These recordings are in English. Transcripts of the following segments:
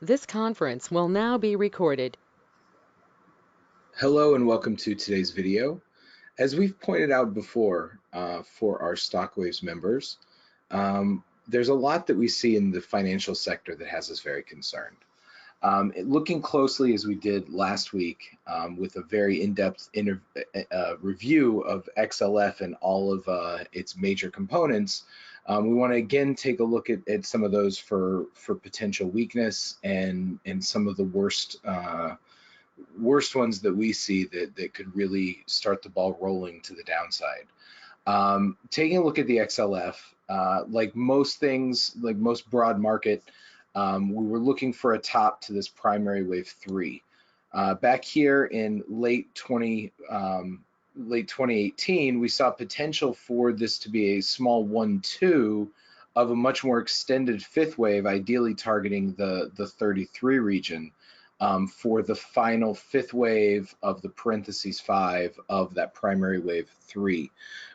This conference will now be recorded. Hello and welcome to today's video. As we've pointed out before for our StockWaves members, there's a lot that we see in the financial sector that has us very concerned. Looking closely as we did last week with a very in-depth review of XLF and all of its major components, we want to again take a look at some of those for potential weakness and some of the worst ones that we see that could really start the ball rolling to the downside. Taking a look at the XLF, like most things, like most broad market, we were looking for a top to this primary wave 3. Back here in late 2018, we saw potential for this to be a small 1-2 of a much more extended fifth wave, ideally targeting the 33 region. For the final fifth wave of the parentheses 5 of that primary wave 3.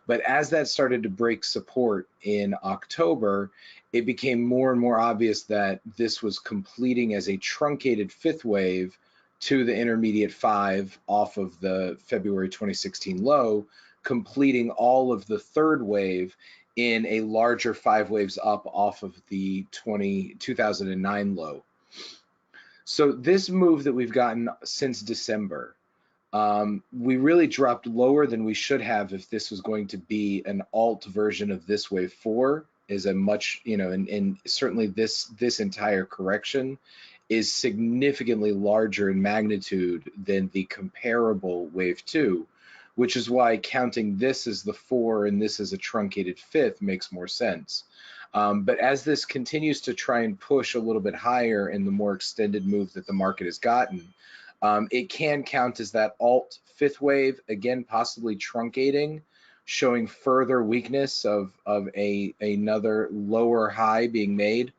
But as that started to break support in October, it became more and more obvious that this was completing as a truncated fifth wave to the intermediate 5 off of the February 2016 low, completing all of the third wave in a larger 5 waves up off of the 2009 low. So this move that we've gotten since December, we really dropped lower than we should have if this was going to be an alt version of this wave 4, is a much, and certainly this entire correction is significantly larger in magnitude than the comparable wave 2, which is why counting this as the 4 and this as a truncated fifth makes more sense. But as this continues to try and push a little bit higher in the more extended move that the market has gotten, it can count as that alt fifth wave, again, possibly truncating, showing further weakness of another lower high being made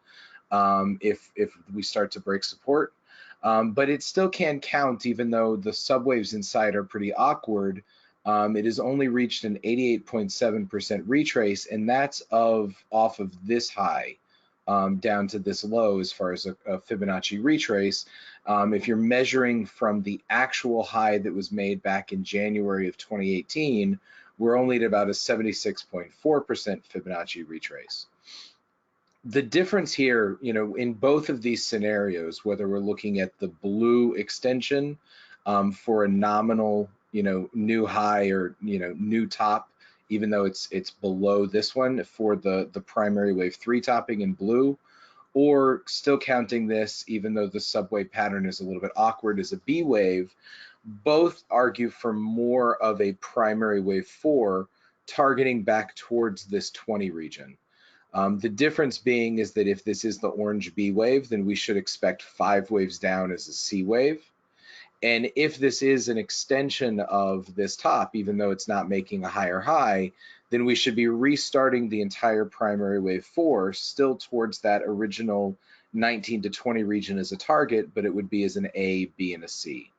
if we start to break support. But it still can count, even though the subwaves inside are pretty awkward. It has only reached an 88.7% retrace, and that's off of this high down to this low as far as a Fibonacci retrace. If you're measuring from the actual high that was made back in January of 2018, we're only at about a 76.4% Fibonacci retrace. The difference here, in both of these scenarios, whether we're looking at the blue extension for a nominal new high or new top, even though it's below this one for the primary wave 3 topping in blue, or still counting this even though the subwave pattern is a little bit awkward as a B wave, both argue for more of a primary wave 4 targeting back towards this 20 region. The difference being is that if this is the orange B wave, then we should expect 5 waves down as a C wave. And if this is an extension of this top, even though it's not making a higher high, then we should be restarting the entire primary wave 4 still towards that original 19 to 20 region as a target, but it would be as an A, B, and a C.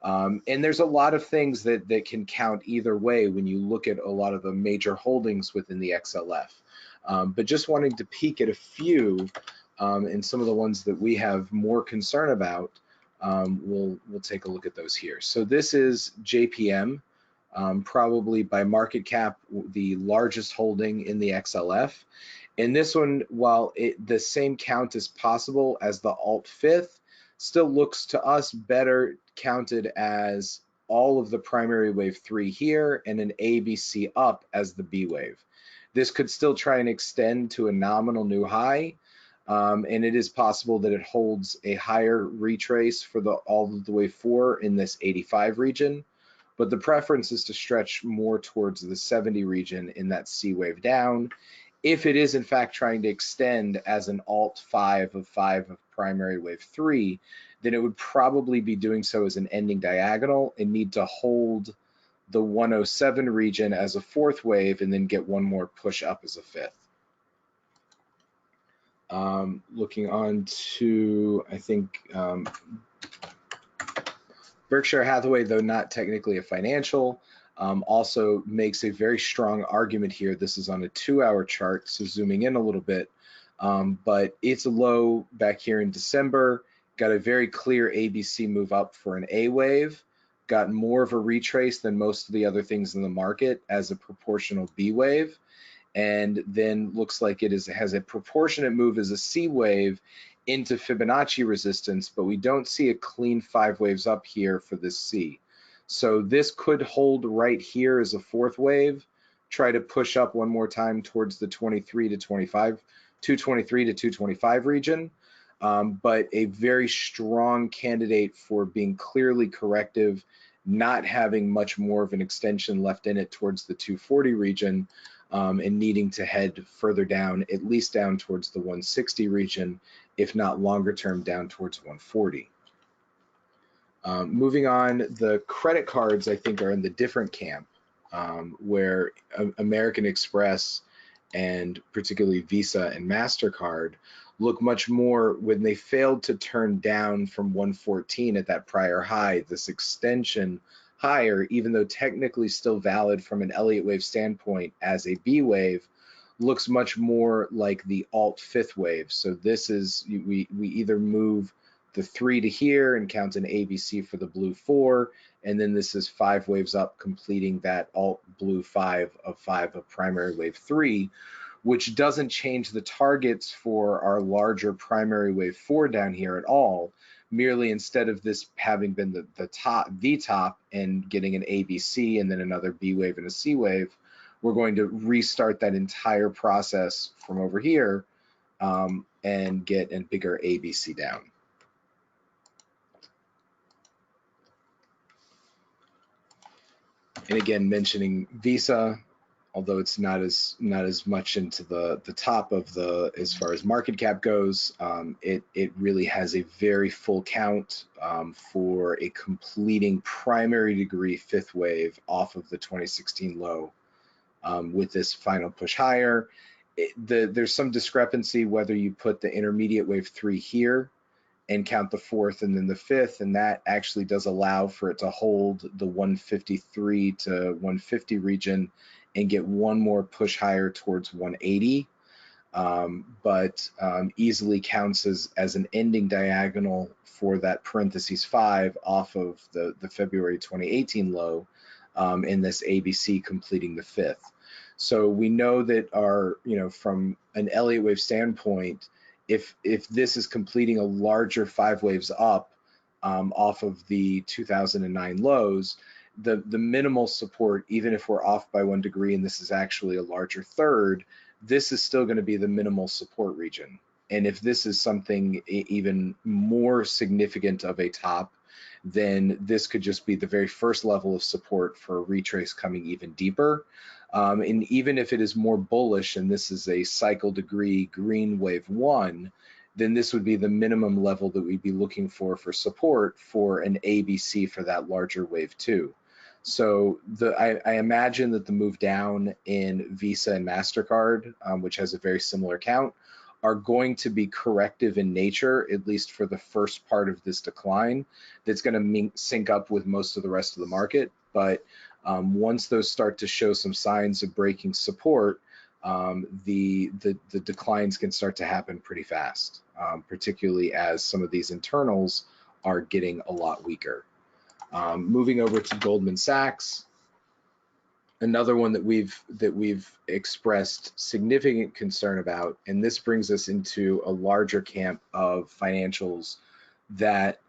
And there's a lot of things that can count either way when you look at a lot of the major holdings within the XLF. But just wanting to peek at a few and some of the ones that we have more concern about, we'll take a look at those here. So this is JPM, probably by market cap the largest holding in the XLF. And this one, while the same count is possible as the alt fifth, still looks to us better counted as all of the primary wave 3 here and an ABC up as the B wave. This could still try and extend to a nominal new high. And it is possible that it holds a higher retrace for all of the way 4 in this 85 region, but the preference is to stretch more towards the 70 region in that C wave down. If it is in fact trying to extend as an alt 5 of primary wave 3, then it would probably be doing so as an ending diagonal and need to hold the 107 region as a fourth wave and then get one more push up as a fifth. Looking on to, I think, Berkshire Hathaway, though not technically a financial, also makes a very strong argument here. This is on a 2-hour chart, so zooming in a little bit, but it's low back here in December got a very clear ABC move up for an A wave, got more of a retrace than most of the other things in the market as a proportional B wave, and then looks like it has a proportionate move as a C wave into Fibonacci resistance, but we don't see a clean 5 waves up here for this C. So this could hold right here as a 4th wave, try to push up one more time towards the 23 to 25, 223 to 225 region, but a very strong candidate for being clearly corrective, not having much more of an extension left in it towards the 240 region, and needing to head further down, at least down towards the 160 region, if not longer term down towards 140. Moving on, the credit cards I think are in the different camp, where American Express and particularly Visa and MasterCard look much more, when they failed to turn down from 114 at that prior high, this extension higher, even though technically still valid from an Elliott Wave standpoint as a B wave, looks much more like the alt 5th wave. So this is, we either move the 3 to here and count an ABC for the blue 4, and then this is 5 waves up, completing that alt blue 5 of primary wave 3, which doesn't change the targets for our larger primary wave 4 down here at all. Merely, instead of this having been the top and getting an ABC and then another B wave and a C wave, we're going to restart that entire process from over here, and get a bigger ABC down. And again, mentioning Visa, although it's not as much into the top of the, as far as market cap goes, it really has a very full count for a completing primary degree 5th wave off of the 2016 low, with this final push higher. There's some discrepancy whether you put the intermediate wave 3 here and count the 4th and then the 5th, and that actually does allow for it to hold the 153 to 150 region and get one more push higher towards 180, but easily counts as an ending diagonal for that parentheses 5 off of the February 2018 low, in this ABC completing the 5th. So we know that our, from an Elliott Wave standpoint, if this is completing a larger 5 waves up, off of the 2009 lows, the minimal support, even if we're off by 1 degree and this is actually a larger third, this is still going to be the minimal support region. And if this is something even more significant of a top, then this could just be the very first level of support for a retrace coming even deeper. And even if it is more bullish and this is a cycle degree green wave 1, then this would be the minimum level that we'd be looking for support for an ABC for that larger wave 2. So I imagine that the move down in Visa and MasterCard, which has a very similar count, are going to be corrective in nature, at least for the first part of this decline. That's going to sync up with most of the rest of the market. But once those start to show some signs of breaking support, the declines can start to happen pretty fast, particularly as some of these internals are getting a lot weaker. Moving over to Goldman Sachs, another one that we've expressed significant concern about, and this brings us into a larger camp of financials that,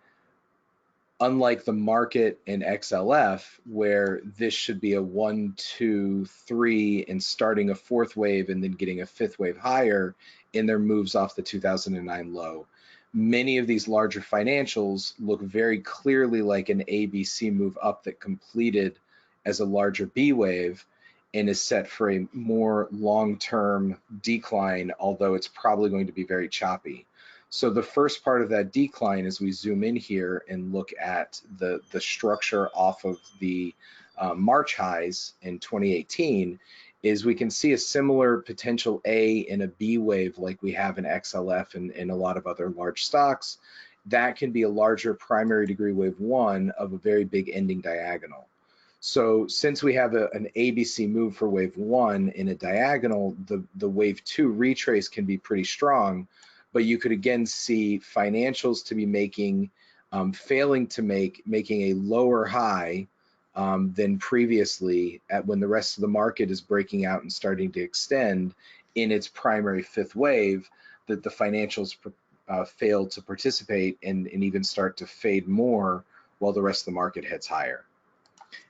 unlike the market in XLF, where this should be a 1, 2, 3 and starting a 4th wave and then getting a 5th wave higher in their moves off the 2009 low, many of these larger financials look very clearly like an ABC move up that completed as a larger B wave and is set for a more long-term decline, although it's probably going to be very choppy. So the first part of that decline, as we zoom in here and look at the structure off of the March highs in 2018, is we can see a similar potential A and a B wave like we have in XLF and a lot of other large stocks. That can be a larger primary degree wave 1 of a very big ending diagonal. So since we have an ABC move for wave 1 in a diagonal, the wave 2 retrace can be pretty strong, but you could again see financials to be making, making a lower high than previously when the rest of the market is breaking out and starting to extend in its primary fifth wave, that the financials failed to participate and even start to fade more while the rest of the market heads higher.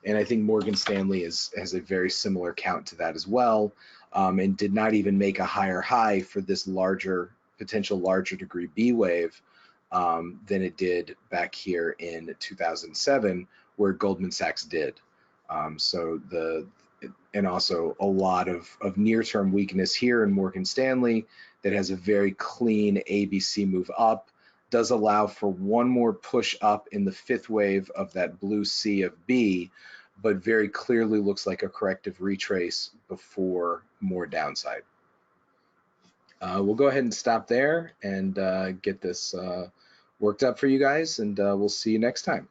And I think Morgan Stanley has a very similar count to that as well, and did not even make a higher high for this potential larger degree B wave than it did back here in 2007, where Goldman Sachs did. And also a lot of near-term weakness here in Morgan Stanley that has a very clean ABC move up, does allow for one more push up in the fifth wave of that blue C of B, but very clearly looks like a corrective retrace before more downside. We'll go ahead and stop there and get this worked up for you guys, and we'll see you next time.